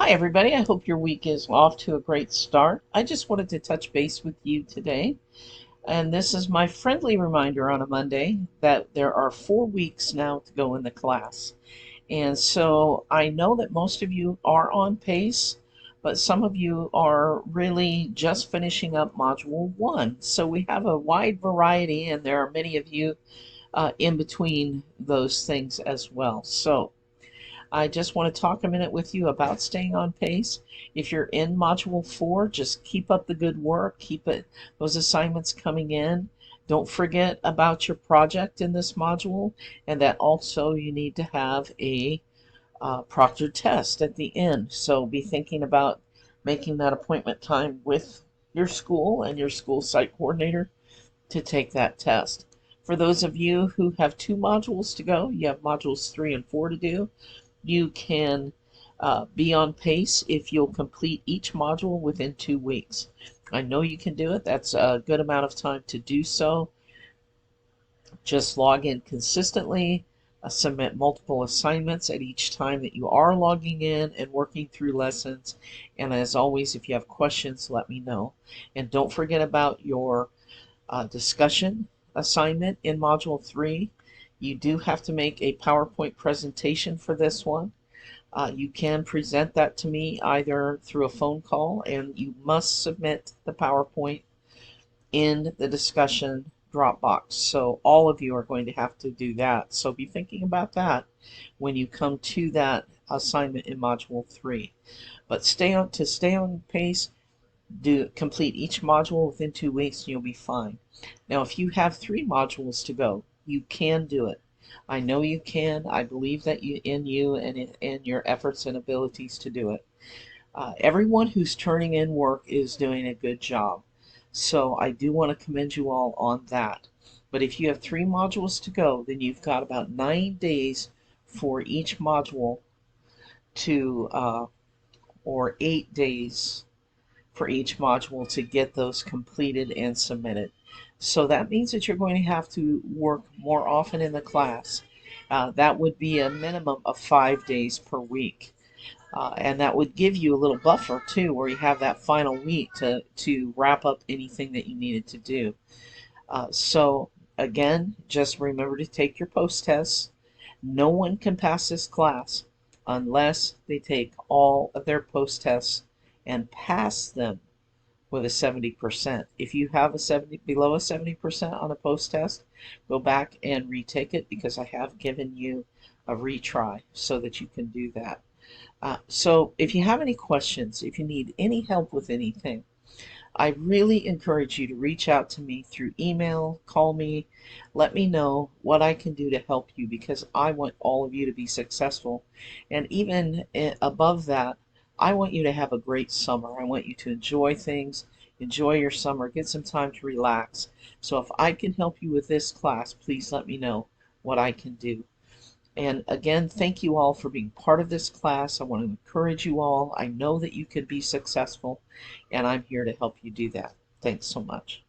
Hi, everybody. I hope your week is off to a great start. I just wanted to touch base with you today. And this is my friendly reminder on a Monday that there are 4 weeks now to go in the class. And so I know that most of you are on pace, but some of you are really just finishing up Module 1. So we have a wide variety, and there are many of you in between those things as well. So I just want to talk a minute with you about staying on pace. If you're in Module 4, just keep up the good work. Keep those assignments coming in. Don't forget about your project in this module, and that also you need to have a proctored test at the end. So be thinking about making that appointment time with your school and your school site coordinator to take that test. For those of you who have 2 modules to go, you have modules 3 and 4 to do. You can be on pace if you'll complete each module within 2 weeks. I know you can do it. That's a good amount of time to do so. Just log in consistently, submit multiple assignments at each time that you are logging in and working through lessons. And as always, if you have questions, let me know. And don't forget about your discussion assignment in Module 3. You do have to make a PowerPoint presentation for this one. You can present that to me either through a phone call, and you must submit the PowerPoint in the discussion Dropbox. So all of you are going to have to do that. So be thinking about that when you come to that assignment in Module 3. But stay on pace. Complete each module within 2 weeks, and you'll be fine. Now, if you have 3 modules to go, you can do it. I know you can. I believe that in you and in your efforts and abilities to do it. Everyone who's turning in work is doing a good job. So I do want to commend you all on that. But if you have 3 modules to go, then you've got about 9 days for each module to, or 8 days for each module to get those completed and submitted. So that means that you're going to have to work more often in the class. That would be a minimum of 5 days per week. And that would give you a little buffer too, where you have that final week to wrap up anything that you needed to do. So again, just remember to take your post tests. No one can pass this class unless they take all of their post tests and pass them with a 70%. If you have below a 70% on a post test, go back and retake it, because I have given you a retry so that you can do that. So if you have any questions, if you need any help with anything, I really encourage you to reach out to me through email, call me, let me know what I can do to help you, because I want all of you to be successful. And even above that, I want you to have a great summer. I want you to enjoy things, enjoy your summer, get some time to relax. So if I can help you with this class, please let me know what I can do. And again, thank you all for being part of this class. I want to encourage you all. I know that you can be successful, and I'm here to help you do that. Thanks so much.